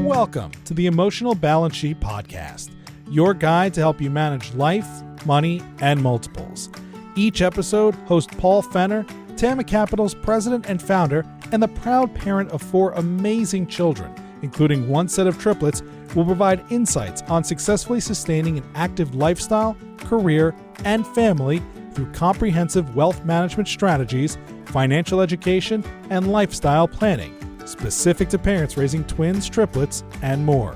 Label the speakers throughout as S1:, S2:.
S1: welcome to the Emotional Balance Sheet Podcast, your guide to help you manage life, money, and multiples. Each episode, host Paul Fenner, Tama Capital's president and founder, and the proud parent of 4 amazing children, including 1 set of triplets, will provide insights on successfully sustaining an active lifestyle, career, and family through comprehensive wealth management strategies, financial education, and lifestyle planning, specific to parents raising twins, triplets, and more.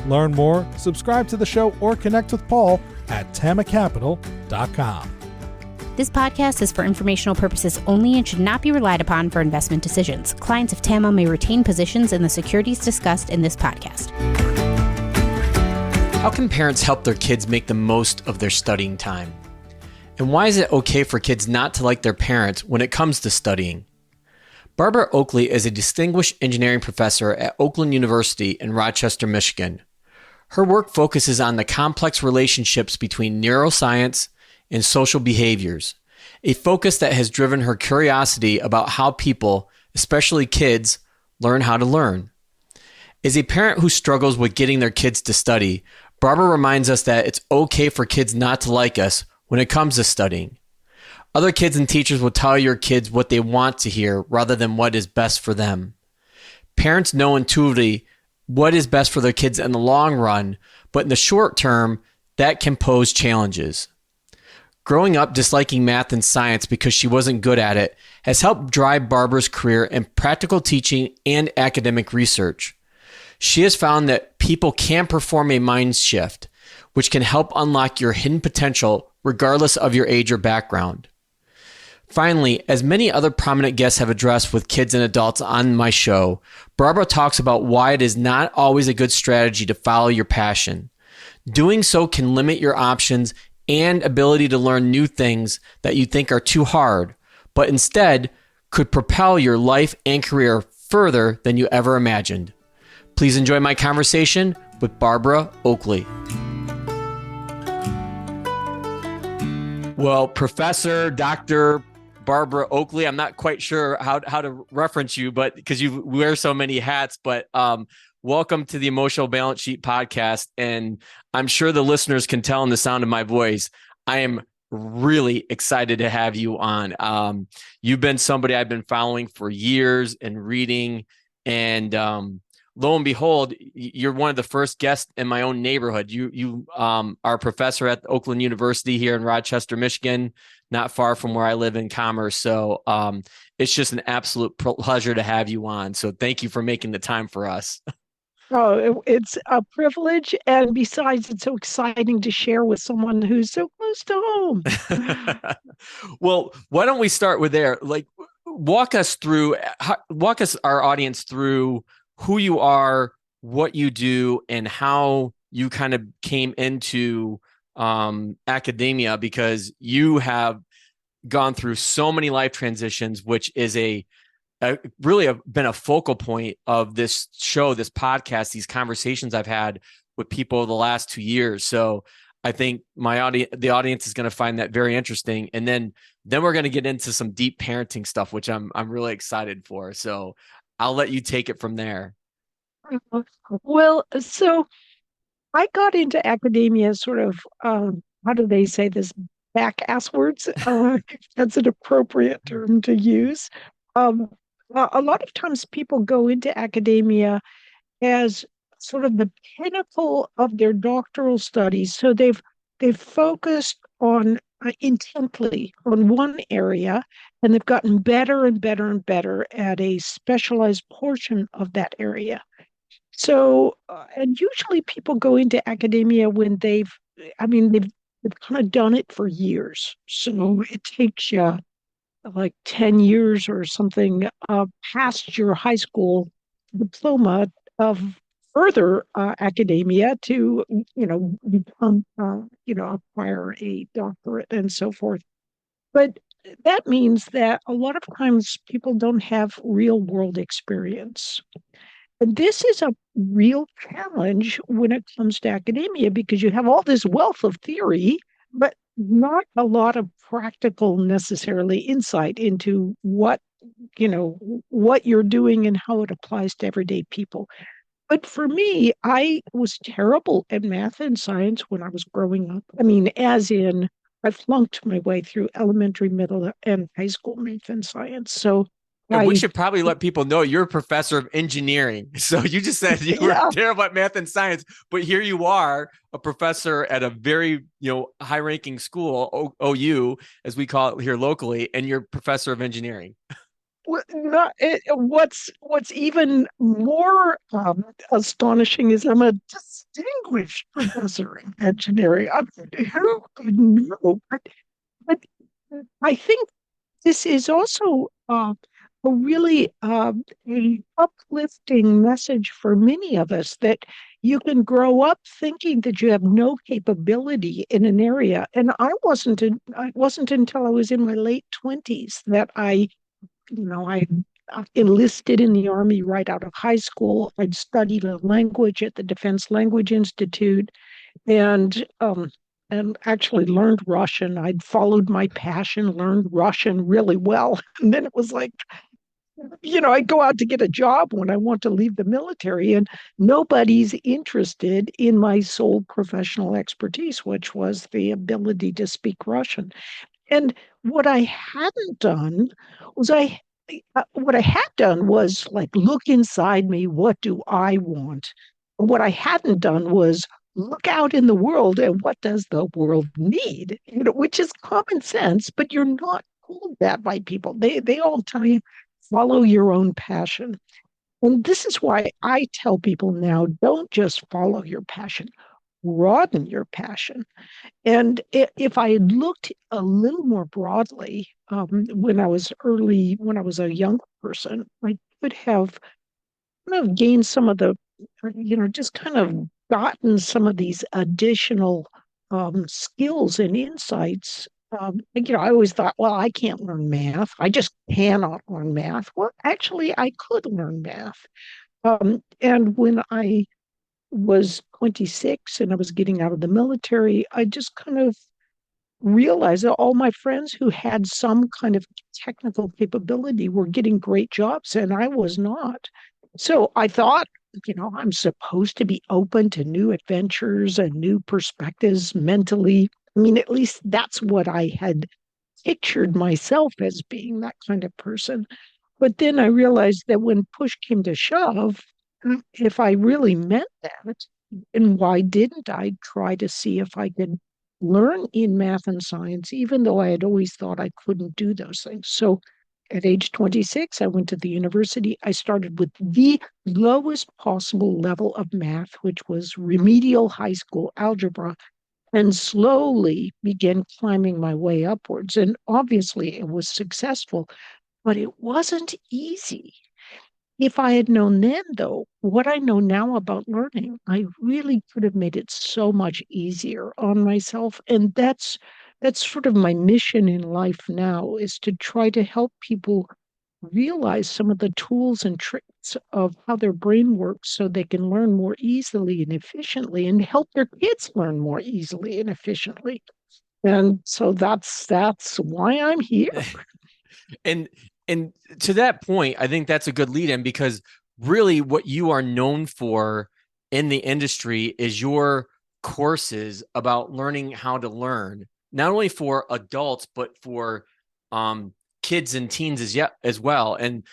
S1: Learn more, subscribe to the show, or connect with Paul at tamacapital.com.
S2: This podcast is for informational purposes only and should not be relied upon for investment decisions. Clients of TAMA may retain positions in the securities discussed in this podcast.
S3: How can parents help their kids make the most of their studying time? And why is it okay for kids not to like their parents when it comes to studying? Barbara Oakley is a distinguished engineering professor at Oakland University in Rochester, Michigan. Her work focuses on the complex relationships between neuroscience and social behaviors, a focus that has driven her curiosity about how people, especially kids, learn how to learn. As a parent who struggles with getting their kids to study, Barbara reminds us that it's okay for kids not to like us when it comes to studying. Other kids and teachers will tell your kids what they want to hear rather than what is best for them. Parents know intuitively what is best for their kids in the long run, but in the short term, that can pose challenges. Growing up disliking math and science because she wasn't good at it has helped drive Barbara's career in practical teaching and academic research. She has found that people can perform a mind shift, which can help unlock your hidden potential regardless of your age or background. Finally, as many other prominent guests have addressed with kids and adults on my show, Barbara talks about why it is not always a good strategy to follow your passion. Doing so can limit your options and ability to learn new things that you think are too hard, but instead could propel your life and career further than you ever imagined. Please enjoy my conversation with Barbara Oakley. Well, Professor Dr. Barbara Oakley, I'm not quite sure how to reference you, but because you wear so many hats, but welcome to the Emotional Balance Sheet Podcast. And I'm sure the listeners can tell in the sound of my voice, I am really excited to have you on. You've been somebody I've been following for years and reading, and lo and behold, you're one of the first guests in my own neighborhood. You are a professor at Oakland University here in Rochester, Michigan, not far from where I live in Commerce. So it's just an absolute pleasure to have you on. So thank you for making the time for us.
S4: Oh, it's a privilege. And besides, it's so exciting to share with someone who's so close to home.
S3: Well, why don't we start with there? Like, walk us, our audience through who you are, what you do, and how you kind of came into academia, because you have gone through so many life transitions, which is really been a focal point of this show, this podcast, these conversations I've had with people the last 2 years. So I think the audience is going to find that very interesting. And then we're going to get into some deep parenting stuff, which I'm really excited for. So I'll let you take it from there.
S4: Well, so I got into academia sort of, how do they say this, back-asswards? That's an appropriate term to use. A lot of times people go into academia as sort of the pinnacle of their doctoral studies. So they've focused on intently on one area, and they've gotten better and better and better at a specialized portion of that area. So, and usually people go into academia when they've kind of done it for years. So it takes you like 10 years or something past your high school diploma of further academia to, become, acquire a doctorate and so forth. But that means that a lot of times people don't have real world experience. And this is a real challenge when it comes to academia, because you have all this wealth of theory, but not a lot of practical necessarily insight into what you're doing and how it applies to everyday people. But for me, I was terrible at math and science when I was growing up. I mean, as in, I flunked my way through elementary, middle, and high school math and science. So
S3: And we
S4: I,
S3: should probably let people know you're a professor of engineering. So you just said you were
S4: yeah,
S3: terrible at math and science, but here you are, a professor at a very, high-ranking school, OU, as we call it here locally, and you're professor of engineering.
S4: what's even more astonishing is I'm a distinguished professor in engineering. Who could know? But I think this is also a really a uplifting message for many of us that you can grow up thinking that you have no capability in an area. And it wasn't until I was in my late 20s that I enlisted in the Army right out of high school. I'd studied a language at the Defense Language Institute and actually learned Russian. I'd followed my passion, learned Russian really well. And then it was like, I'd go out to get a job when I want to leave the military, and nobody's interested in my sole professional expertise, which was the ability to speak Russian. And what I hadn't done was what I had done was like look inside me. What do I want? What I hadn't done was look out in the world and what does the world need? Which is common sense, but you're not told that by people. They all tell you follow your own passion. And this is why I tell people now, don't just follow your passion, broaden your passion. And if I had looked a little more broadly when I was a young person, I could have kind of gained some of just kind of gotten some of these additional skills and insights. I always thought, well, I can't learn math. I just cannot learn math. Well, actually, I could learn math. And when I was 26 and I was getting out of the military, I just kind of realized that all my friends who had some kind of technical capability were getting great jobs and I was not. So I thought, I'm supposed to be open to new adventures and new perspectives mentally. I mean, at least that's what I had pictured myself as being, that kind of person. But then I realized that when push came to shove, if I really meant that, and why didn't I try to see if I could learn in math and science, even though I had always thought I couldn't do those things? So at age 26, I went to the university. I started with the lowest possible level of math, which was remedial high school algebra, and slowly began climbing my way upwards. And obviously, it was successful, but it wasn't easy. If I had known then, though, what I know now about learning, I really could have made it so much easier on myself. And that's sort of my mission in life now, is to try to help people realize some of the tools and tricks of how their brain works so they can learn more easily and efficiently and help their kids learn more easily and efficiently. And so that's why I'm here.
S3: And and to that point, I think that's a good lead in, because really what you are known for in the industry is your courses about learning how to learn, not only for adults, but for kids and teens as well. And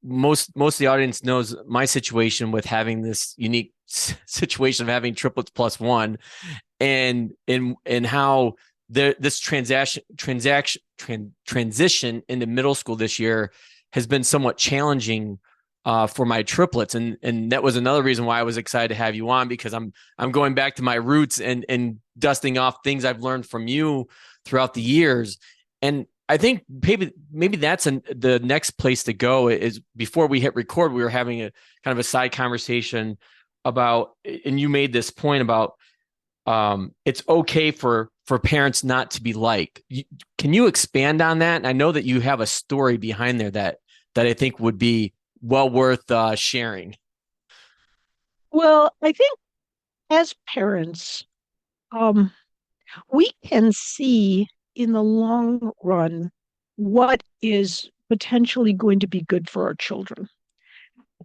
S3: most of the audience knows my situation with having this unique situation of having triplets plus one, and how this transition into middle school this year has been somewhat challenging for my triplets, and that was another reason why I was excited to have you on, because I'm going back to my roots and dusting off things I've learned from you throughout the years. And I think maybe that's the next place to go. Is before we hit record, we were having a kind of a side conversation about, and you made this point about it's okay for parents not to be liked. Can you expand on that? And I know that you have a story behind there that I think would be well worth sharing.
S4: Well, I think as parents, um, we can see in the long run what is potentially going to be good for our children.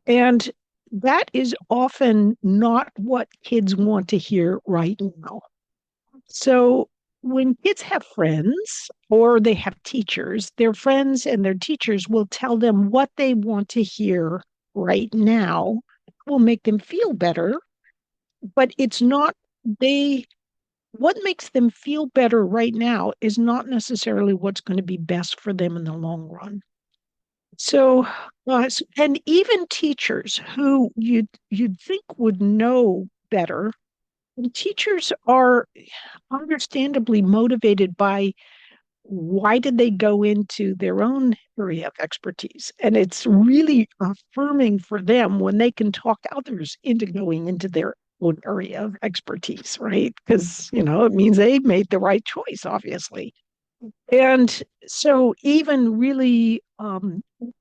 S4: And that is often not what kids want to hear right now. So when kids have friends or they have teachers, their friends and their teachers will tell them what they want to hear right now, will make them feel better, but it's not they what makes them feel better right now is not necessarily what's going to be best for them in the long run. So, and even teachers who you'd think would know better, teachers are understandably motivated by why did they go into their own area of expertise? And it's really affirming for them when they can talk others into going into their own area of expertise, right? Because, it means they made the right choice, obviously. And so even really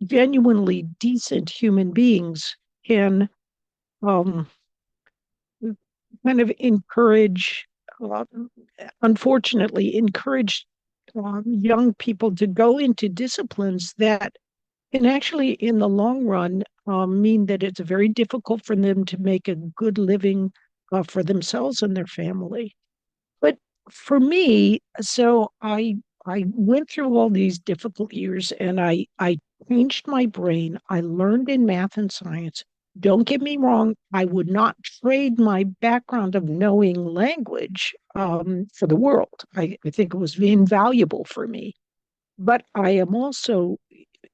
S4: genuinely decent human beings can um, kind of uh, unfortunately, encourage young people to go into disciplines that can actually, in the long run, mean that it's very difficult for them to make a good living for themselves and their family. But for me, so I went through all these difficult years and I changed my brain. I learned in math and science. Don't get me wrong, I would not trade my background of knowing language for the world. I think it was invaluable for me. But I am also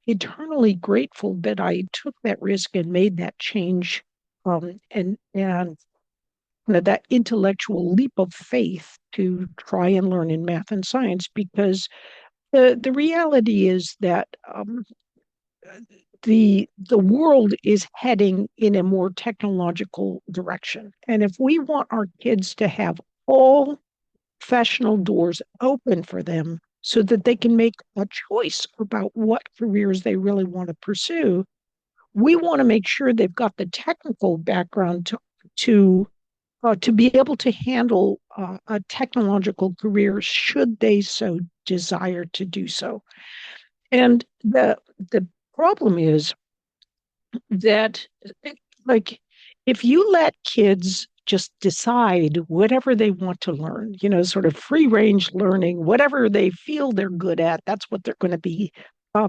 S4: eternally grateful that I took that risk and made that change and that intellectual leap of faith to try and learn in math and science, because the reality is that the world is heading in a more technological direction. And if we want our kids to have all professional doors open for them so that they can make a choice about what careers they really want to pursue, we want to make sure they've got the technical background to be able to handle a technological career should they so desire to do so. And the problem is that, like, if you let kids just decide whatever they want to learn, sort of free range learning, whatever they feel they're good at, that's what they're going to be. Uh,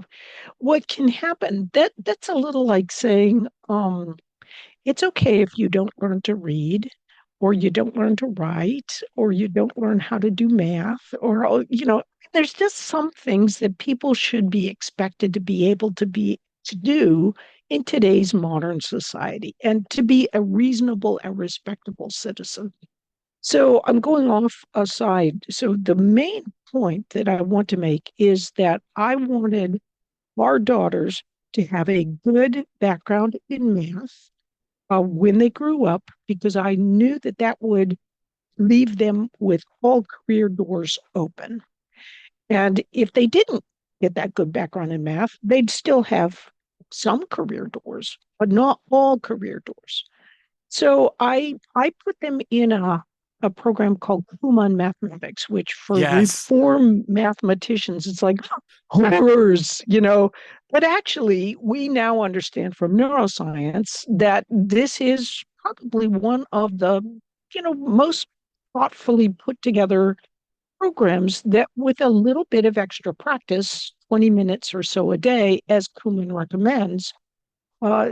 S4: what can happen? That's a little like saying, it's okay if you don't learn to read, or you don't learn to write, or you don't learn how to do math, or, there's just some things that people should be expected to be able to do in today's modern society and to be a reasonable and respectable citizen. So I'm going off aside. So the main point that I want to make is that I wanted our daughters to have a good background in math when they grew up, because I knew that that would leave them with all career doors open. And if they didn't get that good background in math, they'd still have some career doors, but not all career doors. So I put them in a program called Kumon Mathematics, which for
S3: Yes.
S4: reform mathematicians, it's like horrors, But actually, we now understand from neuroscience that this is probably one of the, most thoughtfully put together programs that, with a little bit of extra practice, 20 minutes or so a day, as Kuhlman recommends, uh,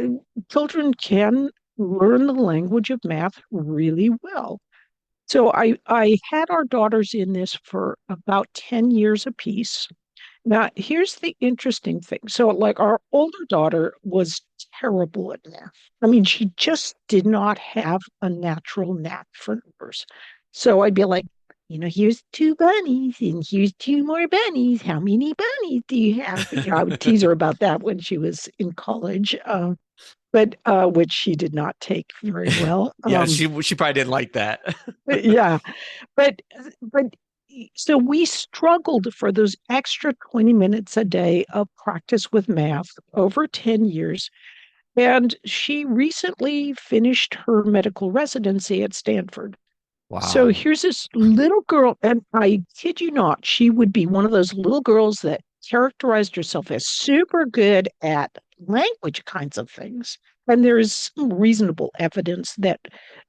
S4: children can learn the language of math really well. So I had our daughters in this for about 10 years apiece. Now, here's the interesting thing. So, like, our older daughter was terrible at math. I mean, she just did not have a natural knack for numbers. So I'd be like, here's two bunnies and here's two more bunnies. How many bunnies do you have? I would tease her about that when she was in college, but which she did not take very well.
S3: Yeah, she probably didn't like that.
S4: Yeah, but but so we struggled for those extra 20 minutes a day of practice with math over 10 years. And she recently finished her medical residency at Stanford. So
S3: Wow.
S4: here's this little girl, and I kid you not, she would be one of those little girls that characterized herself as super good at language kinds of things. And there is some reasonable evidence that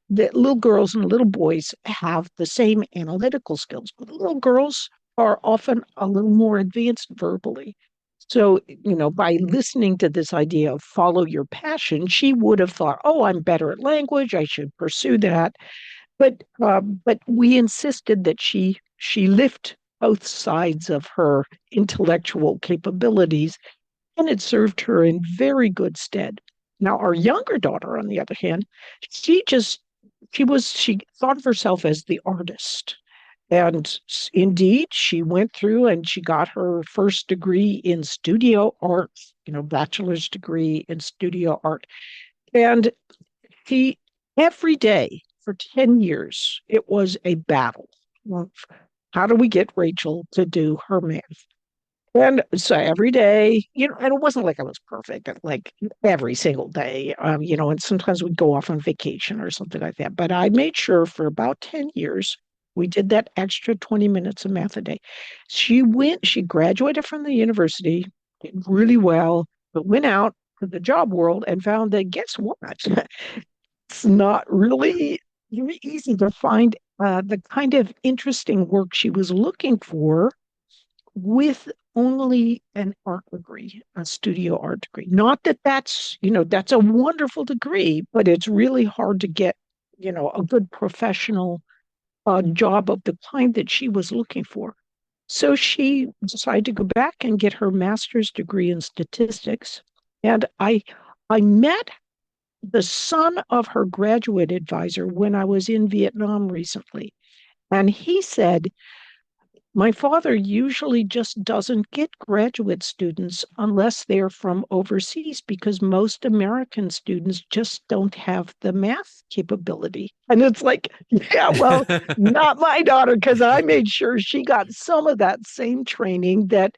S4: little girls and little boys have the same analytical skills, but little girls are often a little more advanced verbally. So, by listening to this idea of follow your passion, she would have thought, oh, I'm better at language. I should pursue that. But we insisted that she lift both sides of her intellectual capabilities, and it served her in very good stead. Now, our younger daughter, on the other hand, she thought of herself as the artist. And indeed, she went through and she got her first degree in studio art, bachelor's degree in studio art. And she, every day for 10 years, it was a battle. Well, how do we get Rachel to do her math? And so every day, and it wasn't like I was perfect, like every single day, and sometimes we'd go off on vacation or something like that. But I made sure for about 10 years, we did that extra 20 minutes of math a day. She graduated from the university, did really well, but went out to the job world and found that guess what? It's not really very easy to find the kind of interesting work she was looking for with only an art degree, a studio art degree. Not that that's a wonderful degree, but it's really hard to get, a good professional job of the kind that she was looking for. So she decided to go back and get her master's degree in statistics. And I met the son of her graduate advisor when I was in Vietnam recently. And he said, my father usually just doesn't get graduate students unless they're from overseas because most American students just don't have the math capability. And it's like, yeah, well, not my daughter, because I made sure she got some of that same training that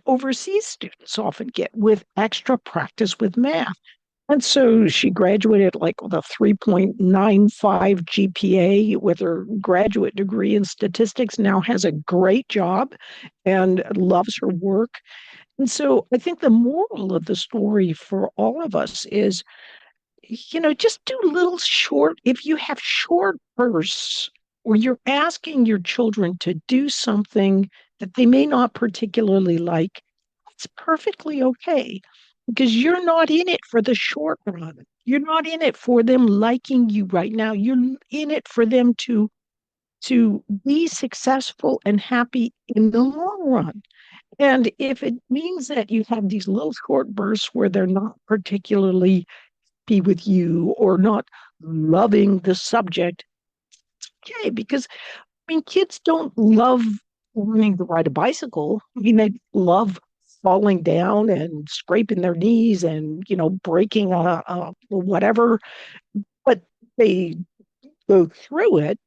S4: overseas students often get with extra practice with math. And so she graduated like with a 3.95 GPA with her graduate degree in statistics, now has a great job and loves her work. And so I think the moral of the story for all of us is, just do little short, if you have short bursts where you're asking your children to do something that they may not particularly like, it's perfectly okay because you're not in it for the short run. You're not in it for them liking you right now. You're in it for them to be successful and happy in the long run. And if it means that you have these little short bursts where they're not particularly happy with you or not loving the subject, it's okay. Because kids don't love learning to ride a bicycle. They love falling down and scraping their knees and breaking a whatever, but they go through it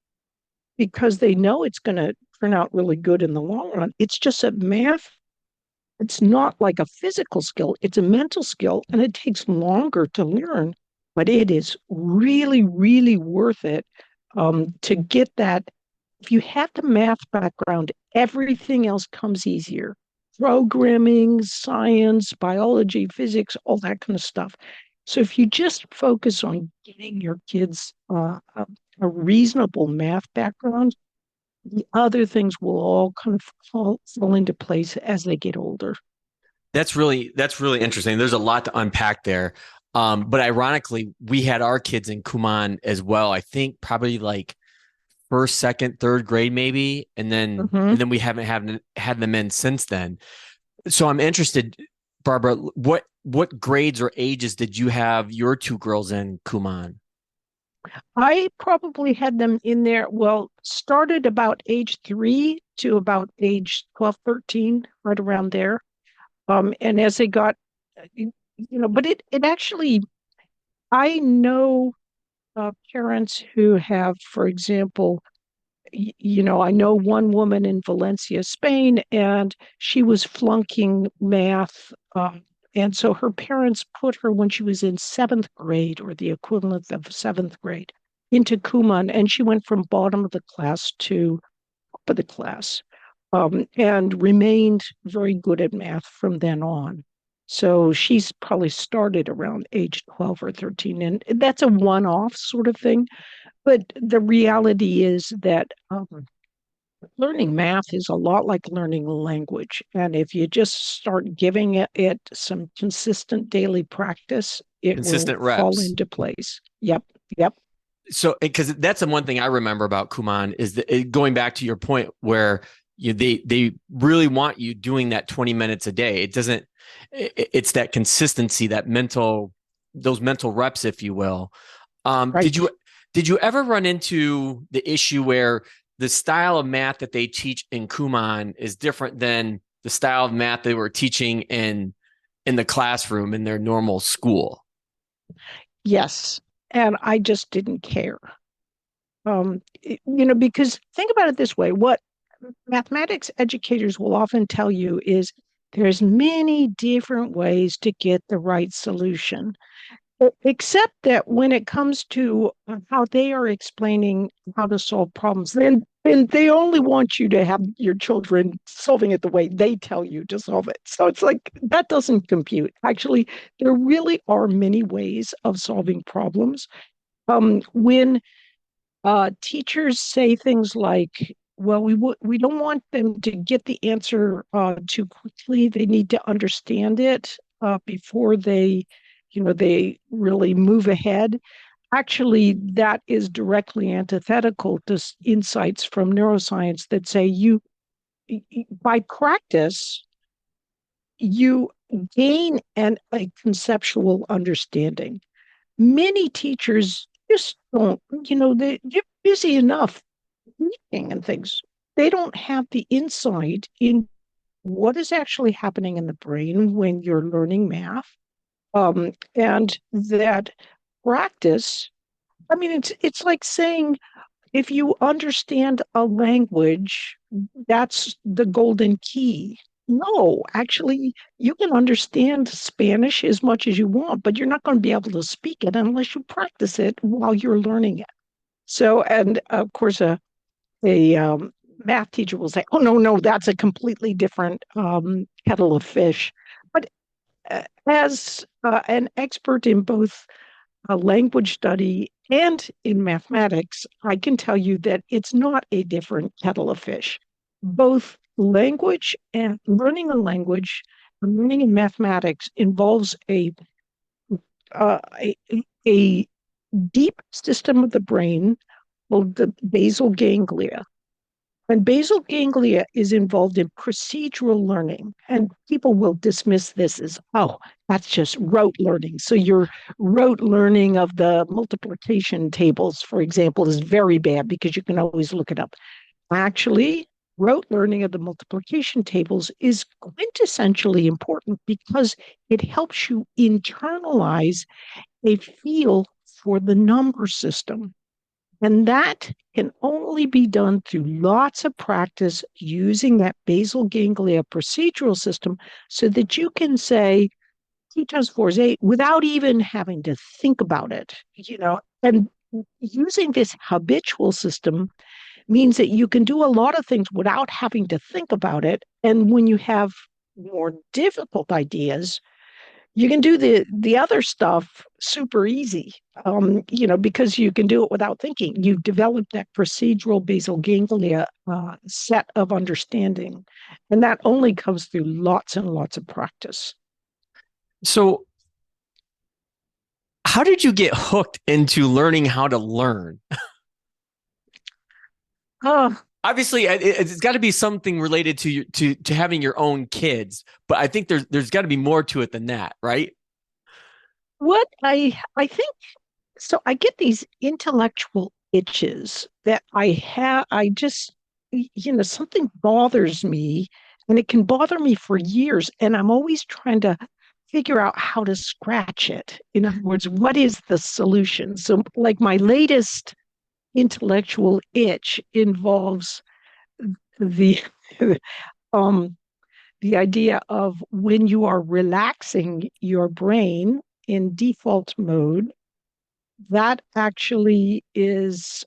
S4: because they know it's going to turn out really good in the long run. It's just that math, it's not like a physical skill, it's a mental skill, and it takes longer to learn, but it is really, really worth it to get that. If you have the math background, everything else comes easier. Programming, science, biology, physics, all that kind of stuff. So if you just focus on getting your kids a reasonable math background, the other things will all kind of fall into place as they get older.
S3: That's really interesting. There's a lot to unpack there. But ironically, we had our kids in Kumon as well. I think probably like first, second, third grade, maybe. And then we haven't had them in since then. So I'm interested, Barbara, what grades or ages did you have your two girls in Kumon?
S4: I probably had them in there, started about age 3 to about age 12, 13, right around there. And as they got, but it actually, I know parents who have, for example, I know one woman in Valencia, Spain, and she was flunking math. And so her parents put her when she was in 7th grade or the equivalent of 7th grade into Kumon, and she went from bottom of the class to top of the class and remained very good at math from then on. So she's probably started around age 12 or 13, and that's a one-off sort of thing. But the reality is that learning math is a lot like learning a language. And if you just start giving it some consistent daily practice, it will
S3: Consistent
S4: fall
S3: reps.
S4: into place. Yep. Yep.
S3: So, because that's the one thing I remember about Kumon is that going back to your point where they really want you doing that 20 minutes a day. It doesn't, it's that consistency, those mental reps, if you will. Did
S4: Right.
S3: you ever run into the issue where the style of math that they teach in Kumon is different than the style of math they were teaching in the classroom in their normal school?
S4: Yes. And I just didn't care. Because think about it this way, what mathematics educators will often tell you is there's many different ways to get the right solution. Except that when it comes to how they are explaining how to solve problems, then they only want you to have your children solving it the way they tell you to solve it. So it's like that doesn't compute. Actually, there really are many ways of solving problems. When teachers say things like, "Well, we don't want them to get the answer too quickly. They need to understand it before they really move ahead." Actually, that is directly antithetical to insights from neuroscience that say by practice, you gain a conceptual understanding. Many teachers just don't, they're busy enough thinking and things. They don't have the insight in what is actually happening in the brain when you're learning math. And that practice, I mean, it's like saying if you understand a language, that's the golden key. No, actually, you can understand Spanish as much as you want, but you're not going to be able to speak it unless you practice it while you're learning it. So, and of course, a math teacher will say, "Oh no, no, that's a completely different kettle of fish." But as an expert in both language study and in mathematics, I can tell you that it's not a different kettle of fish. Both language and learning a language, learning in mathematics involves uh, a, a deep system of the brain called the basal ganglia. And basal ganglia is involved in procedural learning. And people will dismiss this as, oh, that's just rote learning. So your rote learning of the multiplication tables, for example, is very bad because you can always look it up. Actually, rote learning of the multiplication tables is quintessentially important because it helps you internalize a feel for the number system. And that can only be done through lots of practice using that basal ganglia procedural system so that you can say 2 times 4 is 8 without even having to think about it. And using this habitual system means that you can do a lot of things without having to think about it. And when you have more difficult ideas, you can do the other stuff super easy, because you can do it without thinking. You've developed that procedural basal ganglia set of understanding, and that only comes through lots and lots of practice.
S3: So, how did you get hooked into learning how to learn?
S4: Uh,
S3: Obviously, it's got to be something related to having your own kids, but I think there's got to be more to it than that, right?
S4: what I think so. I get these intellectual itches that I have. I just something bothers me, and it can bother me for years, and I'm always trying to figure out how to scratch it. In other words, what is the solution? So, like my latest intellectual itch involves the um the idea of when you are relaxing your brain in default mode, that actually is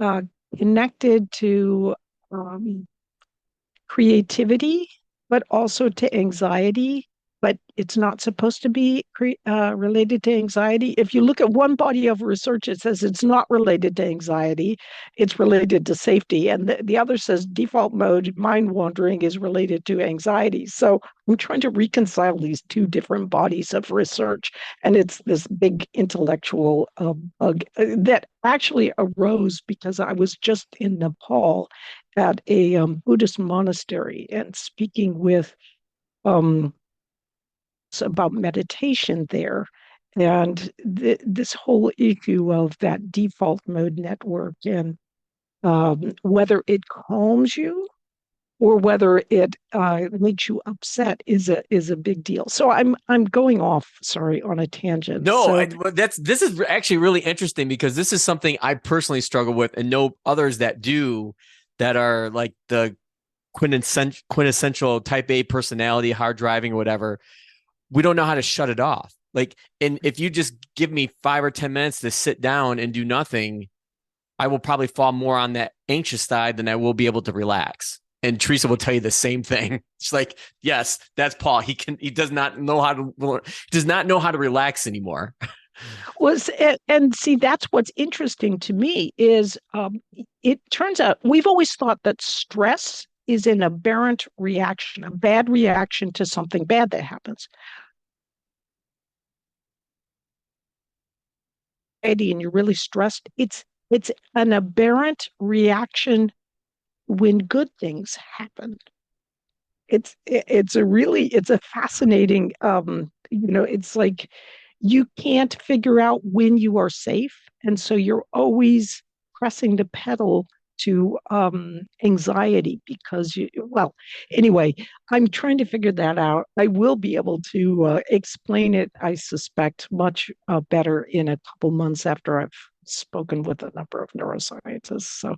S4: uh, connected to um, creativity, but also to anxiety. But it's not supposed to be related to anxiety. If you look at one body of research, it says it's not related to anxiety, it's related to safety. And the other says default mode, mind wandering, is related to anxiety. So I'm trying to reconcile these two different bodies of research. And it's this big intellectual bug that actually arose because I was just in Nepal at a Buddhist monastery and speaking with about meditation there. And this whole issue of that default mode network and whether it calms you or whether it makes you upset is a big deal. So I'm going off, sorry, on a tangent.
S3: No, this is actually really interesting because this is something I personally struggle with and know others that do, that are like the quintessential type A personality, hard driving or whatever. We don't know how to shut it off. Like, and if you just give me 5 or 10 minutes to sit down and do nothing, I will probably fall more on that anxious side than I will be able to relax. And Teresa will tell you the same thing. It's like, yes, that's Paul. He does not know how to relax anymore.
S4: And see, that's what's interesting to me is it turns out we've always thought that stress is an aberrant reaction, a bad reaction to something bad that happens. And you're really stressed. It's an aberrant reaction when good things happen. It's a fascinating it's like you can't figure out when you are safe, and so you're always pressing the pedal to anxiety because anyway, I'm trying to figure that out. I will be able to explain it, I suspect, much better in a couple months after I've spoken with a number of neuroscientists. So,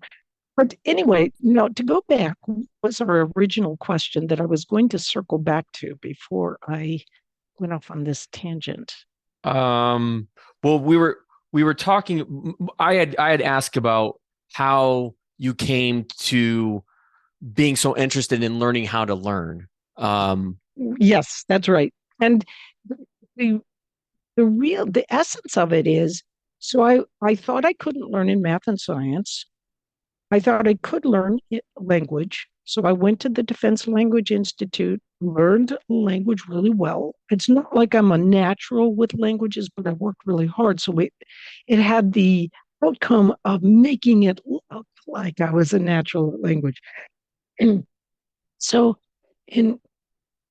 S4: but anyway, to go back was our original question that I was going to circle back to before I went off on this tangent.
S3: Well, we were talking. I had asked about how you came to being so interested in learning how to learn.
S4: Yes, that's right. And the essence of it is, so I thought I couldn't learn in math and science. I thought I could learn language. So I went to the Defense Language Institute, learned language really well. It's not like I'm a natural with languages, but I worked really hard. So it had the outcome of making it look like I was a natural at language. And so hang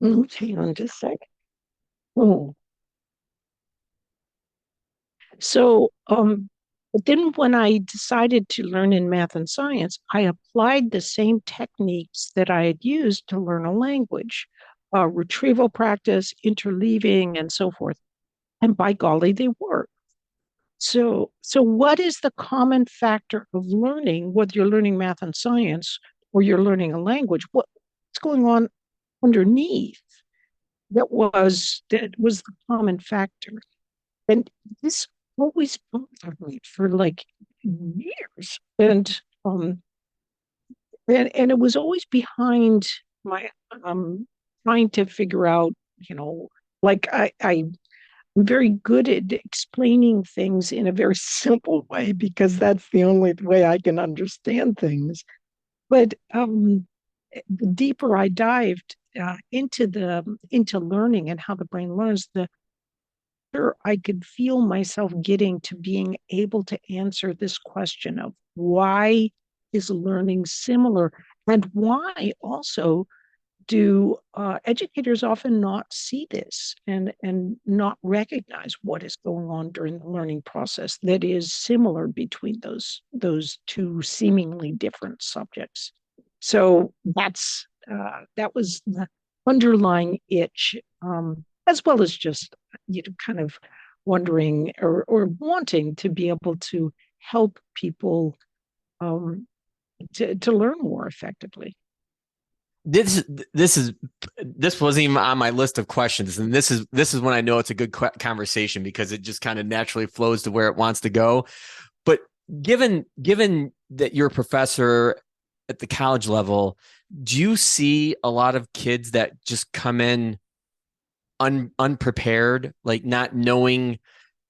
S4: on just a second. Oh. So but then when I decided to learn in math and science, I applied the same techniques that I had used to learn a language, retrieval practice, interleaving, and so forth. And by golly, they work. So what is the common factor of learning, whether you're learning math and science or you're learning a language? What's going on underneath that was the common factor? And this always bothered me for like years. And it was always behind my trying to figure out, like I'm very good at explaining things in a very simple way because that's the only way I can understand things. But the deeper I dived into learning and how the brain learns, the I could feel myself getting to being able to answer this question of why is learning similar, and why also do educators often not see this and not recognize what is going on during the learning process that is similar between those two seemingly different subjects. So that was the underlying itch, as well as just kind of wondering or wanting to be able to help people to learn more effectively.
S3: This wasn't even on my list of questions, and this is when I know it's a good conversation because it just kind of naturally flows to where it wants to go. But given that you're a professor at the college level, do you see a lot of kids that just come in unprepared, like not knowing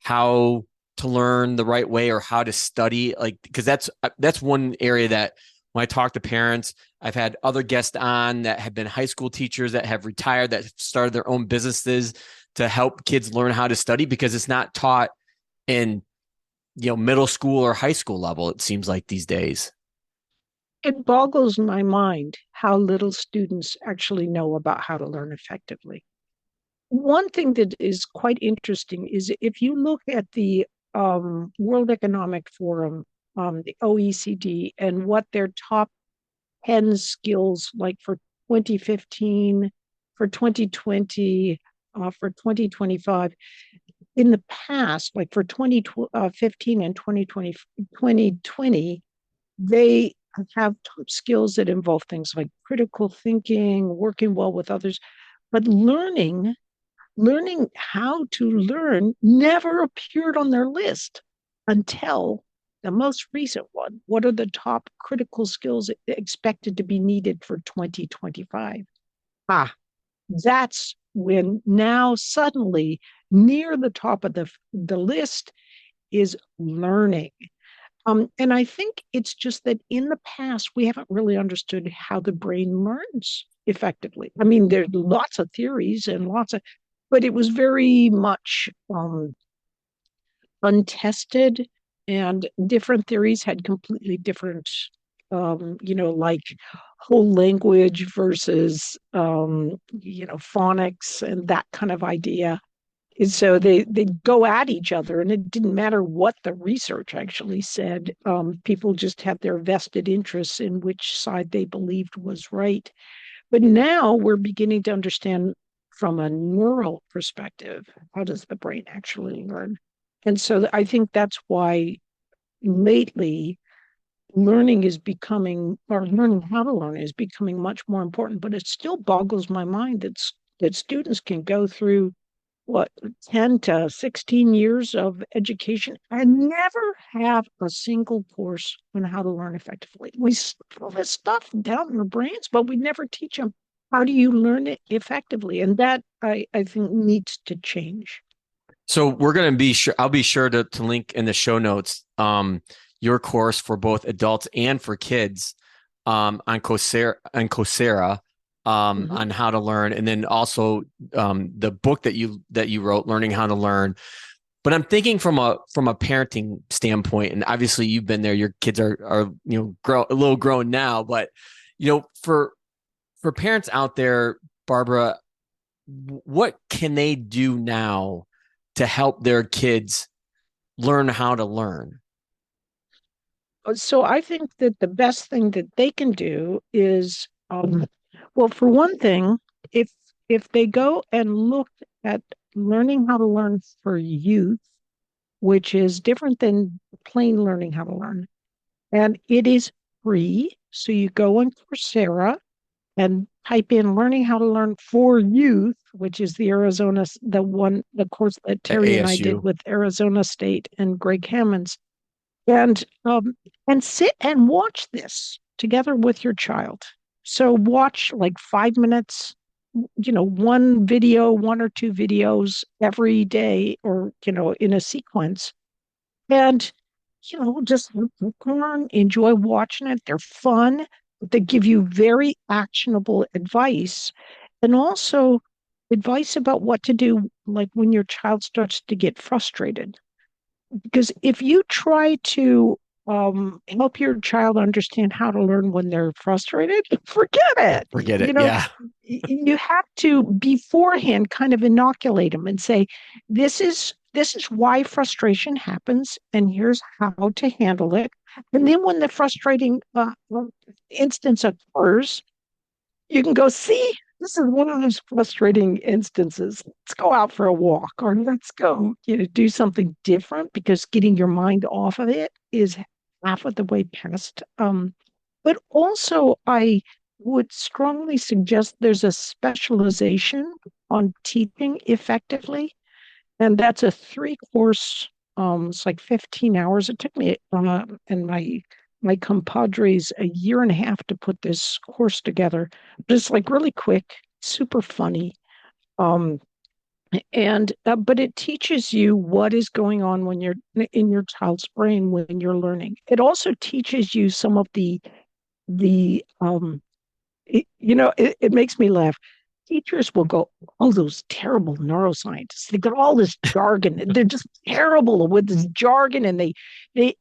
S3: how to learn the right way or how to study? Like, because that's one area that when I talk to parents, I've had other guests on that have been high school teachers that have retired, that have started their own businesses to help kids learn how to study, because it's not taught in, middle school or high school level, it seems like these days.
S4: It boggles my mind how little students actually know about how to learn effectively. One thing that is quite interesting is if you look at the World Economic Forum, the OECD, and what their top 10 skills like for 2015, for 2020, for 2025, in the past, like for 2015 and 2020, they have top skills that involve things like critical thinking, working well with others, but learning how to learn never appeared on their list until the most recent one. What are the top critical skills expected to be needed for 2025? That's when now suddenly near the top of the list is learning. And I think it's just that in the past, we haven't really understood how the brain learns effectively. I mean, there's lots of theories and but it was very much untested, and different theories had completely different, like whole language versus, phonics and that kind of idea. And so they go at each other, and it didn't matter what the research actually said. People just had their vested interests in which side they believed was right. But now we're beginning to understand from a neural perspective, how does the brain actually learn? And so I think that's why lately learning how to learn is becoming much more important. But it still boggles my mind that students can go through what 10 to 16 years of education and never have a single course on how to learn effectively. We stuff this stuff down in their brains, but we never teach them how do you learn it effectively. And that I think needs to change.
S3: So we're going to be sure, I'll be sure to link in the show notes, your course for both adults and for kids, on Coursera, on how to learn. And then also, the book that you wrote, Learning How to Learn. But I'm thinking from a parenting standpoint, and obviously you've been there, your kids are a little grown now, but, for parents out there, Barbara, what can they do now to help their kids learn how to learn?
S4: So I think that the best thing that they can do is, well, for one thing, if they go and look at learning how to learn for youth, which is different than plain learning how to learn, and it is free. So you go on Coursera and type in learning how to learn for youth, which is the course that Terry and I did with Arizona State and Greg Hammonds. And sit and watch this together with your child. So watch like 5 minutes, one or two videos every day, or, in a sequence. And, just enjoy watching it. They're fun. They give you very actionable advice, and also advice about what to do, like when your child starts to get frustrated. Because if you try to help your child understand how to learn when they're frustrated, forget it.
S3: Forget it. Yeah.
S4: You have to beforehand kind of inoculate them and say, this is why frustration happens, and here's how to handle it. And then when the frustrating instance occurs, you can go, see, this is one of those frustrating instances. Let's go out for a walk, or let's go, do something different, because getting your mind off of it is half of the way past. But also, I would strongly suggest there's a specialization on teaching effectively, and that's a 3-course. It's like 15 hours. It took me, and my my compadres a year and a half to put this course together. Just like really quick, super funny. Um, and but it teaches you what is going on when you're in your child's brain when you're learning. It also teaches you some of the it makes me laugh. Teachers will go, oh, those terrible neuroscientists. They got all this jargon. They're just terrible with this jargon and they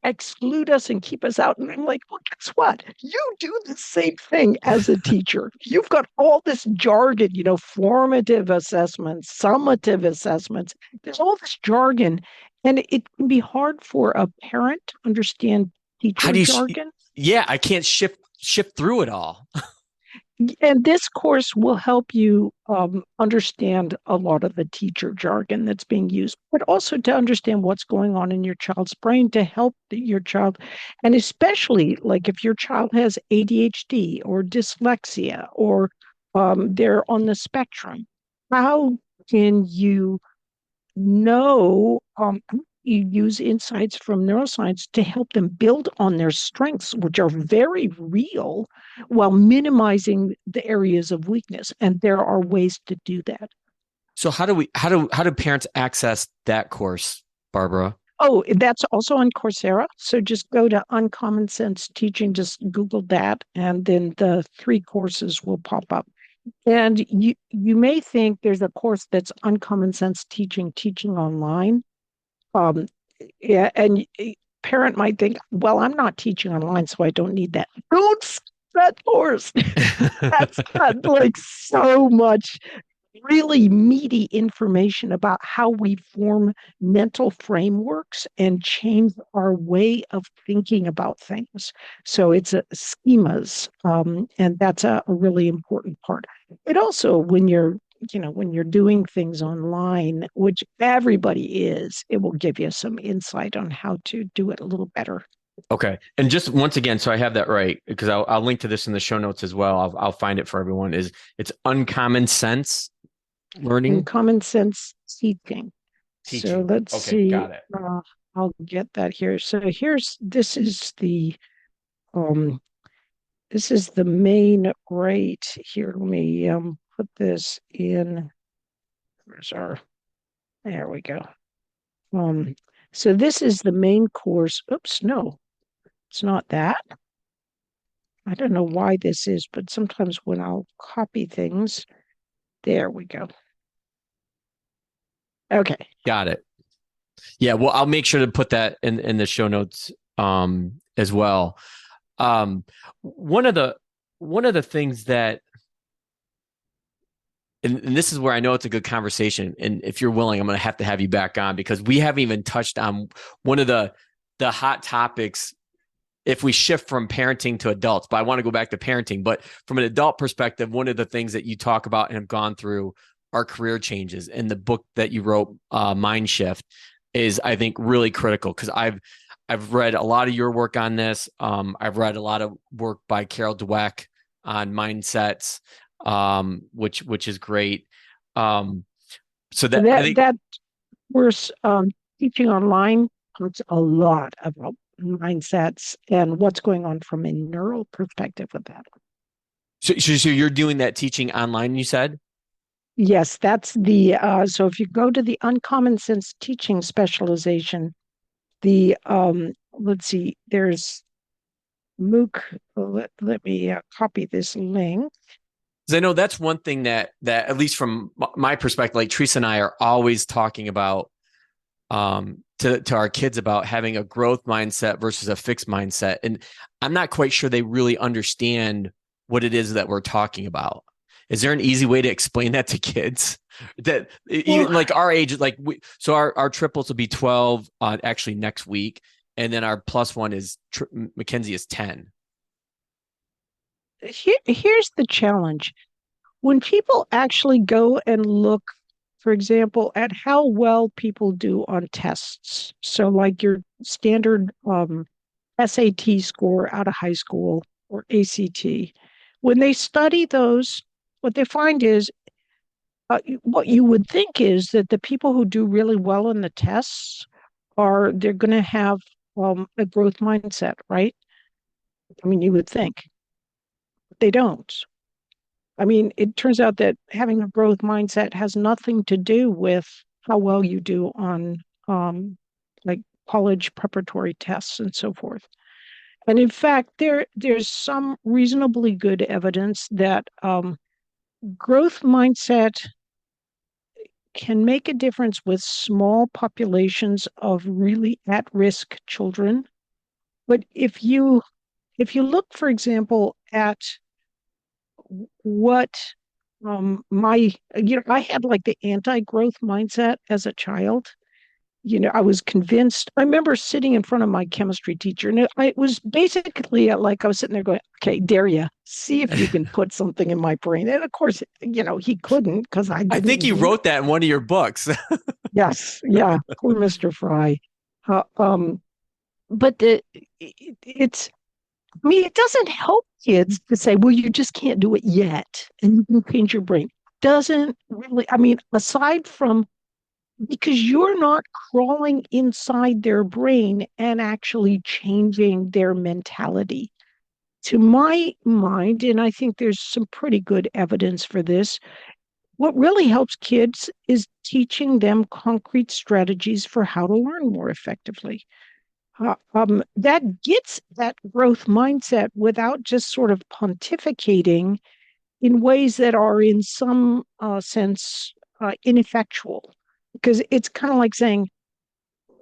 S4: exclude us and keep us out. And I'm like, well, guess what? You do the same thing as a teacher. You've got all this jargon, formative assessments, summative assessments. There's all this jargon. And it can be hard for a parent to understand
S3: How
S4: teacher
S3: do you?
S4: jargon.
S3: Yeah, I can't shift through it all.
S4: And this course will help you understand a lot of the teacher jargon that's being used, but also to understand what's going on in your child's brain to help your child. And especially like if your child has ADHD or dyslexia or they're on the spectrum, how can you know you use insights from neuroscience to help them build on their strengths, which are very real, while minimizing the areas of weakness. And there are ways to do that.
S3: So how do parents access that course, Barbara?
S4: Oh, that's also on Coursera. So just go to Uncommon Sense Teaching, just Google that, and then the 3 courses will pop up. And you may think there's a course that's Uncommon Sense Teaching online. Um, yeah, and parent might think, well, I'm not teaching online, so I don't need that. Don't skip that course. That's got like so much really meaty information about how we form mental frameworks and change our way of thinking about things. So it's schemas, and that's a really important part. It also, when you're doing things online, which everybody is, it will give you some insight on how to do it a little better.
S3: Okay. And just once again, so I have that right, because I'll link to this in the show notes as well. I'll find it for everyone. It's Uncommon Sense Learning?
S4: And common sense teaching. So let's
S3: Okay,
S4: see.
S3: got it.
S4: I'll get that here. So um this is the main rate here. Let me put this in. There we go. So this is the main course. Oops, no, it's not that. I don't know why this is, but sometimes when I'll copy things, there we go. Okay.
S3: Got it. Yeah, well, I'll make sure to put that in the show notes as well. One of the things that and this is where I know it's a good conversation. And if you're willing, I'm going to have you back on because we haven't even touched on one of the hot topics if we shift from parenting to adults. But I want to go back to parenting. But from an adult perspective, one of the things that you talk about and have gone through are career changes. And the book that you wrote, Mindshift, is, I think, really critical because I've read a lot of your work on this. I've read a lot of work by Carol Dweck on mindsets, which is great. So that I think,
S4: that we're teaching online talks a lot about mindsets and what's going on from a neural perspective with that.
S3: So you're doing that teaching online, you said?
S4: Yes, that's the so if you go to the Uncommon Sense Teaching specialization, the let's see, there's MOOC. Let me copy this link.
S3: Because I know that's one thing that at least from my perspective, like Teresa and I are always talking about to our kids about having a growth mindset versus a fixed mindset. And I'm not quite sure they really understand what it is that we're talking about. Is there an easy way to explain that to kids that even like our age, like so our triples will be 12 actually next week. And then our plus one is Mackenzie is 10.
S4: Here's the challenge. When people actually go and look, for example, at how well people do on tests, so like your standard SAT score out of high school or ACT, when they study those, what they find is what you would think is that the people who do really well on the tests they're going to have a growth mindset, right? I mean, you would think, but they don't. I mean, it turns out that having a growth mindset has nothing to do with how well you do on like college preparatory tests and so forth. And in fact, there's some reasonably good evidence that growth mindset can make a difference with small populations of really at-risk children. But if you look, for example, at what I had like the anti-growth mindset as a child. I was convinced. I remember sitting in front of my chemistry teacher, and it was basically like I was sitting there going, "Okay, dare you see if you can put something in my brain?" And of course, he couldn't because I
S3: I think
S4: didn't.
S3: you wrote that in one of your books.
S4: Yes, yeah, poor Mr. Fry. Uh, um, but it's. I mean, it doesn't help kids to say, "Well, you just can't do it yet, and you can change your brain." Doesn't really. I mean, aside from because you're not crawling inside their brain and actually changing their mentality. To my mind, and I think there's some pretty good evidence for this, what really helps kids is teaching them concrete strategies for how to learn more effectively. That gets that growth mindset without just sort of pontificating in ways that are, in some sense, ineffectual. Because it's kind of like saying,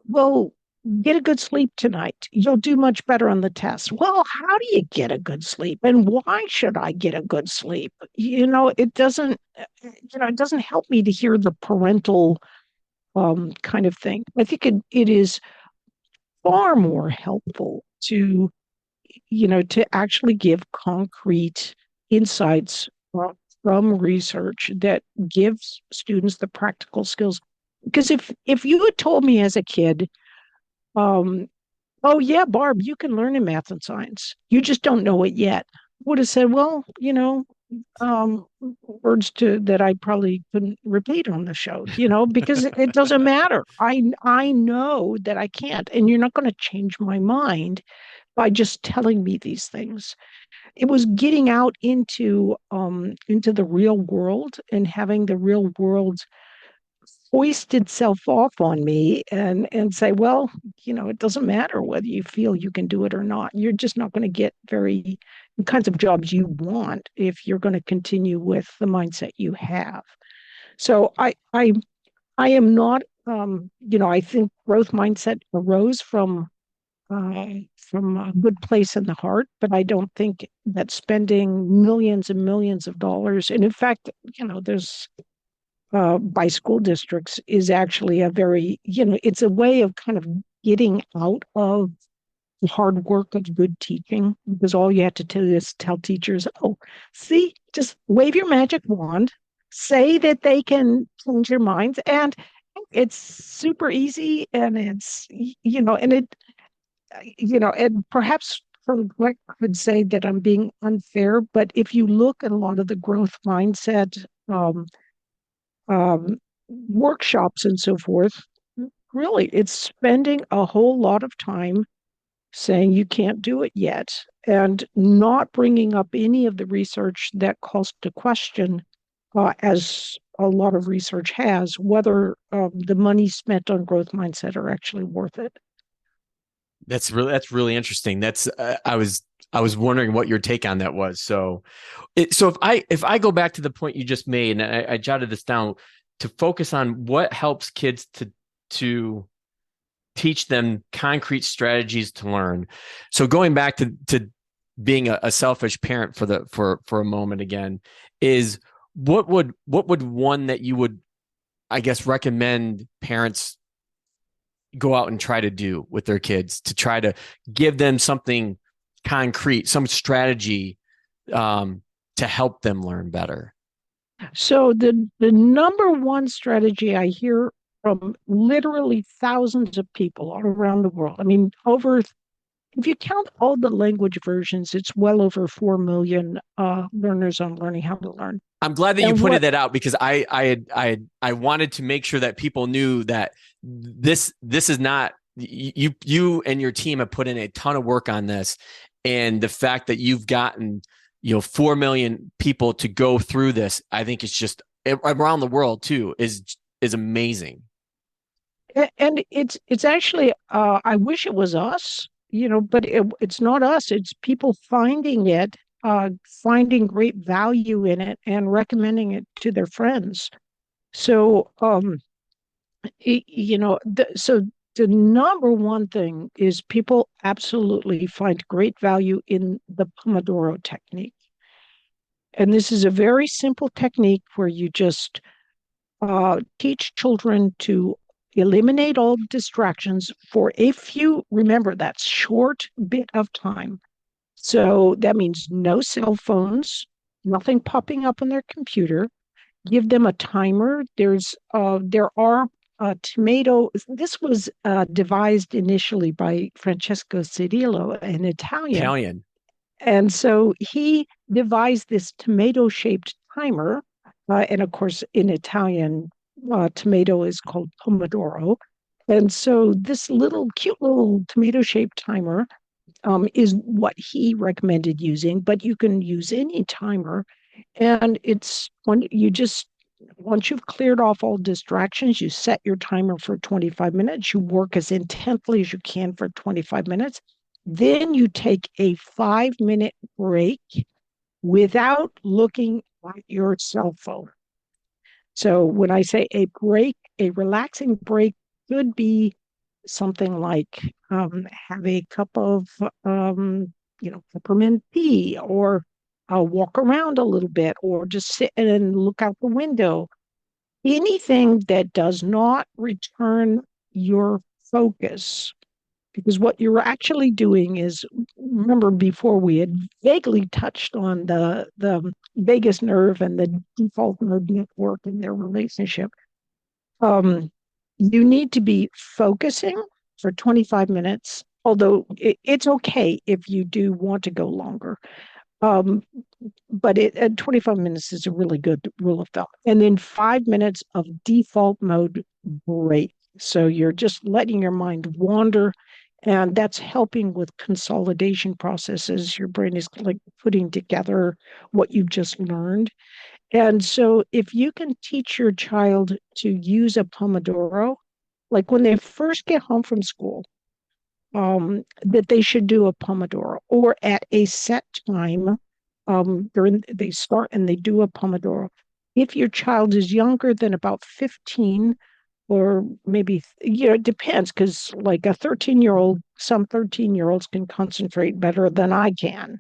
S4: well, get a good sleep tonight. You'll do much better on the test. Well, how do you get a good sleep? And why should I get a good sleep? It doesn't help me to hear the parental kind of thing. I think it is far more helpful to actually give concrete insights from research that gives students the practical skills. Because if you had told me as a kid, um, oh yeah, Barb, you can learn in math and science. You just don't know it yet. I would have said, well, um, words that I probably couldn't repeat on the show, because it doesn't matter. I know that I can't, and you're not going to change my mind by just telling me these things. It was getting out into the real world and having the real world foist itself off on me and say, well, it doesn't matter whether you feel you can do it or not. You're just not going to get the kinds of jobs you want if you're going to continue with the mindset you have. So I am not I think growth mindset arose from a good place in the heart, but I don't think that spending millions and millions of dollars, and in fact, there's by school districts is actually it's a way of kind of getting out of the hard work of good teaching, because all you have to do is tell teachers, oh, see, just wave your magic wand, say that they can change your minds, and it's super easy, and and perhaps from what I could say that I'm being unfair, but if you look at a lot of the growth mindset um, workshops and so forth, really, it's spending a whole lot of time saying you can't do it yet and not bringing up any of the research that calls to question, as a lot of research has, whether the money spent on growth mindset are actually worth it.
S3: That's really interesting. I was wondering what your take on that was. So if I go back to the point you just made, and I jotted this down, to focus on what helps kids to teach them concrete strategies to learn. So going back to being a selfish parent for a moment again, is what would one that you would, I guess, recommend parents go out and try to do with their kids to try to give them something concrete, some strategy to help them learn better?
S4: So the number one strategy I hear from literally thousands of people all around the world. I mean, if you count all the language versions, it's well over 4 million learners on learning how to learn.
S3: I'm glad that you pointed that out, because I wanted to make sure that people knew that this is not, you and your team have put in a ton of work on this, And the fact that you've gotten, 4 million people to go through this, I think it's just around the world too, is amazing.
S4: And it's actually I wish it was us, but it's not us. It's people finding it, finding great value in it, and recommending it to their friends. So so the number one thing is people absolutely find great value in the Pomodoro technique. And this is a very simple technique where you just teach children to eliminate all distractions for a few, remember, that's short bit of time. So that means no cell phones, nothing popping up on their computer. Give them a timer. There are tomato. This was devised initially by Francesco Cirillo, an Italian.
S3: Italian.
S4: And so he devised this tomato-shaped timer. And of course, in Italian, tomato is called Pomodoro. And so this cute little tomato-shaped timer is what he recommended using, but you can use any timer. And it's when once you've cleared off all distractions, you set your timer for 25 minutes. You work as intently as you can for 25 minutes. Then you take a 5-minute break without looking at your cell phone. So when I say a break, a relaxing break could be something like have a cup of peppermint tea, or walk around a little bit, or just sit and look out the window. Anything that does not return your focus. Because what you're actually doing is, remember before we had vaguely touched on the vagus nerve and the default mode network and their relationship. You need to be focusing for 25 minutes, although it's okay if you do want to go longer. But at 25 minutes is a really good rule of thumb. And then 5 minutes of default mode break. So you're just letting your mind wander, and that's helping with consolidation processes. Your brain is like putting together what you've just learned. And so if you can teach your child to use a Pomodoro, like when they first get home from school, that they should do a Pomodoro, or at a set time, they start and they do a Pomodoro. If your child is younger than about 15, or maybe, it depends, because like a 13-year-old, some 13-year-olds can concentrate better than I can,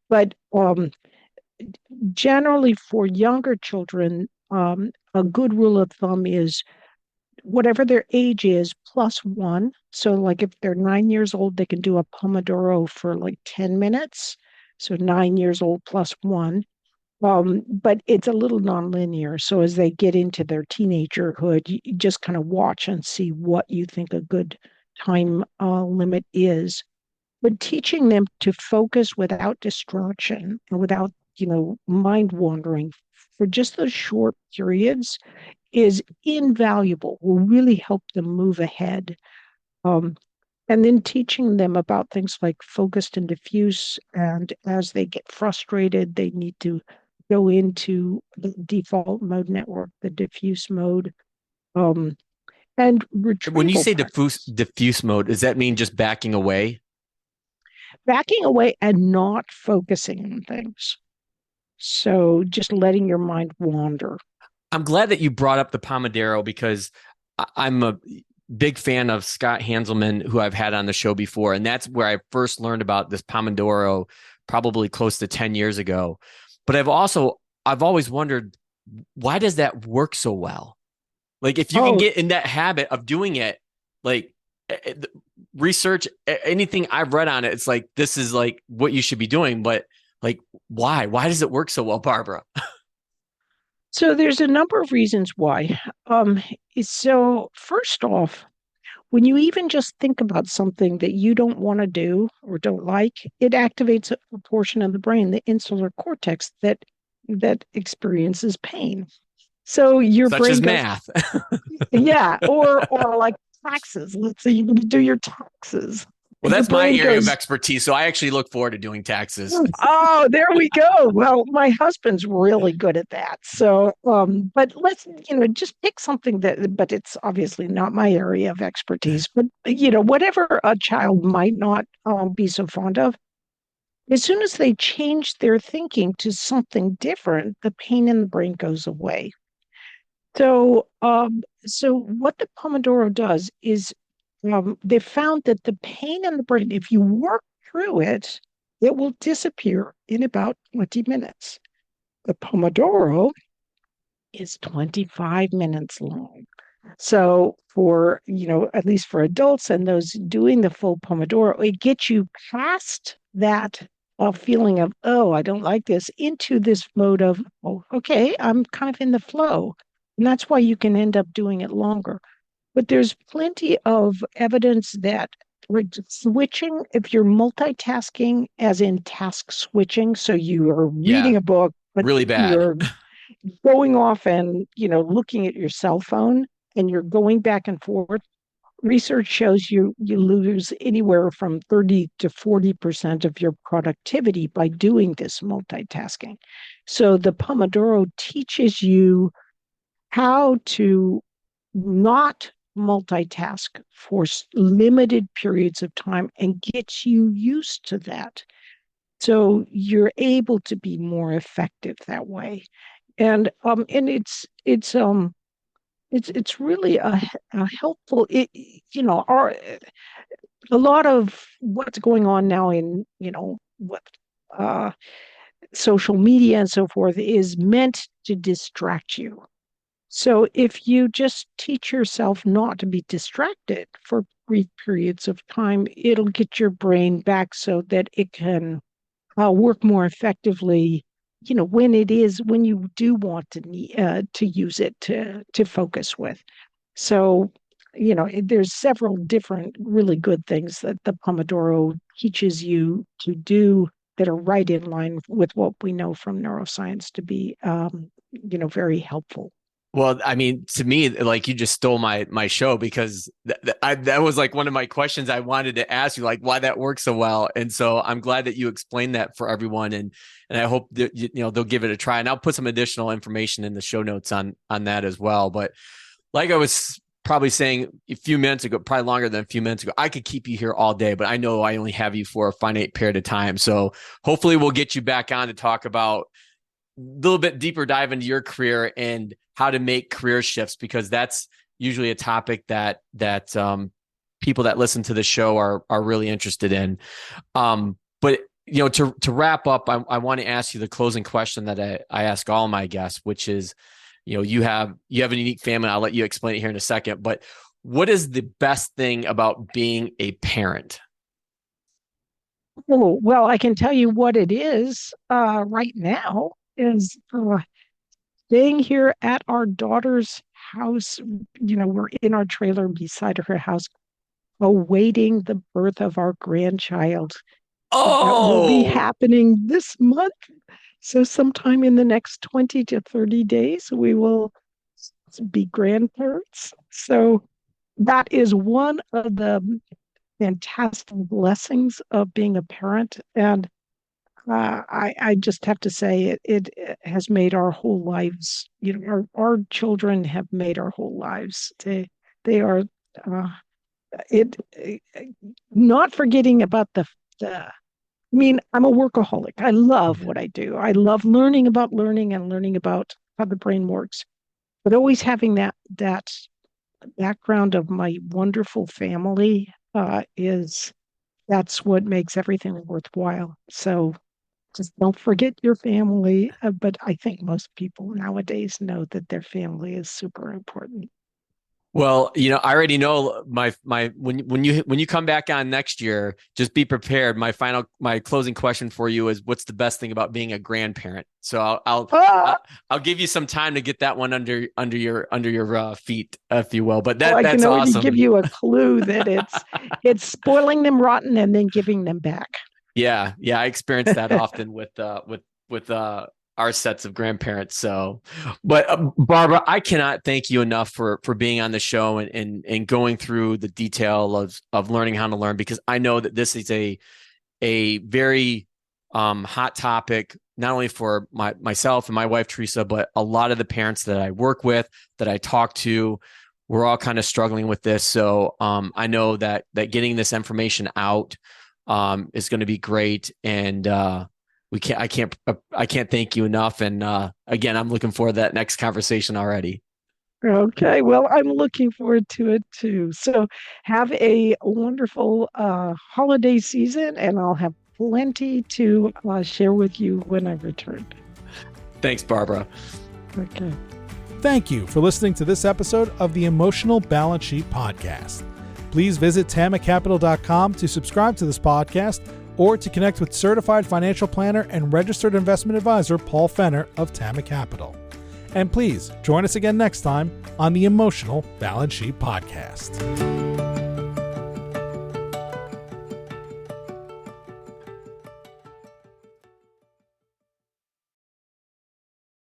S4: but generally for younger children, a good rule of thumb is whatever their age is plus one. So like if they're 9 years old, they can do a Pomodoro for like 10 minutes. So 9 years old plus one. But it's a little nonlinear. So as they get into their teenagerhood, you just kind of watch and see what you think a good time limit is. But teaching them to focus without distraction and without, mind wandering for just those short periods is invaluable, will really help them move ahead. And then teaching them about things like focused and diffuse. And as they get frustrated, they need to go into the default mode network, the diffuse mode, and retrieval.
S3: When you say diffuse mode, does that mean just backing away?
S4: Backing away and not focusing on things. So just letting your mind wander.
S3: I'm glad that you brought up the Pomodoro, because I'm a big fan of Scott Hanselman, who I've had on the show before. And that's where I first learned about this Pomodoro, probably close to 10 years ago. But I've always wondered, why does that work so well? Like if you can get in that habit of doing it, like research, anything I've read on it, it's like, this is like what you should be doing. But like, why does it work so well, Barbara?
S4: So there's a number of reasons why. So first off, when you even just think about something that you don't want to do or don't like, it activates a portion of the brain, the insular cortex, that experiences pain. So your
S3: Such
S4: brain
S3: as
S4: goes,
S3: math.
S4: yeah, or like taxes. Let's say you're going to do your taxes.
S3: Well,
S4: Your
S3: that's my
S4: brain
S3: area of
S4: goes,
S3: expertise. So I actually look forward to doing taxes.
S4: oh, there we go. Well, my husband's really good at that. So, but let's, just pick something but it's obviously not my area of expertise. But, whatever a child might not be so fond of, as soon as they change their thinking to something different, the pain in the brain goes away. So what the Pomodoro does is they found that the pain in the brain, if you work through it, it will disappear in about 20 minutes. The Pomodoro is 25 minutes long. So at least for adults and those doing the full Pomodoro, it gets you past that feeling of, oh, I don't like this, into this mode of, oh, okay, I'm kind of in the flow. And that's why you can end up doing it longer. But there's plenty of evidence that switching, if you're multitasking, as in task switching, so you are reading
S3: Yeah,
S4: a book, but
S3: really bad.
S4: you're going off and, looking at your cell phone and you're going back and forth. Research shows you lose anywhere from 30 to 40% of your productivity by doing this multitasking. So the Pomodoro teaches you how to not multitask for limited periods of time and gets you used to that. So you're able to be more effective that way. And it's really a helpful, a lot of what's going on now in, what uh social media and so forth is meant to distract you. So if you just teach yourself not to be distracted for brief periods of time, it'll get your brain back so that it can work more effectively. When you do want to use it to focus with. So, there's several different really good things that the Pomodoro teaches you to do that are right in line with what we know from neuroscience to be, very helpful.
S3: Well, I mean, to me, like you just stole my show because that was like one of my questions I wanted to ask you, like why that works so well. And so I'm glad that you explained that for everyone, and I hope that they'll give it a try. And I'll put some additional information in the show notes on that as well. But like I was probably saying a few minutes ago, probably longer than a few minutes ago, I could keep you here all day, but I know I only have you for a finite period of time. So hopefully we'll get you back on to talk about a little bit deeper dive into your career and how to make career shifts, because that's usually a topic that people that listen to the show are really interested in. But to wrap up, I want to ask you the closing question that I ask all my guests, which is, you have a unique family. I'll let you explain it here in a second, but what is the best thing about being a parent?
S4: Oh, well, I can tell you what it is right now is staying here at our daughter's house. We're in our trailer beside her house, awaiting the birth of our grandchild. That will be
S3: Oh,
S4: happening this month. So sometime in the next 20 to 30 days, we will be grandparents. So that is one of the fantastic blessings of being a parent. And I just have to say it has made our whole lives, our children have made our whole lives. They are it not forgetting about the I mean, I'm a workaholic. I love what I do. I love learning about learning and learning about how the brain works. But always having that background of my wonderful family that's what makes everything worthwhile. So just don't forget your family. But I think most people nowadays know that their family is super important.
S3: well, I already know when you come back on next year, just be prepared. My closing question for you is, what's the best thing about being a grandparent? So I'll
S4: Ah,
S3: I'll, I'll give you some time to get that one under your feet, if you will. But
S4: well, I can
S3: that's
S4: already give
S3: awesome.
S4: you a clue that it's spoiling them rotten and then giving them back.
S3: Yeah, I experience that often with our sets of grandparents. So, but Barbara, I cannot thank you enough for being on the show and going through the detail of learning how to learn, because I know that this is a very hot topic, not only for myself and my wife, Teresa, but a lot of the parents that I work with, that I talk to. We're all kind of struggling with this. So I know that getting this information out is going to be great. And I can't thank you enough. And again, I'm looking forward to that next conversation already.
S4: Okay, well, I'm looking forward to it too. So have a wonderful holiday season, and I'll have plenty to share with you when I return.
S3: Thanks, Barbara.
S4: Okay.
S1: Thank you for listening to this episode of the Emotional Balance Sheet Podcast. Please visit tamacapital.com to subscribe to this podcast or to connect with certified financial planner and registered investment advisor Paul Fenner of Tama Capital. And please join us again next time on the Emotional Balance Sheet Podcast.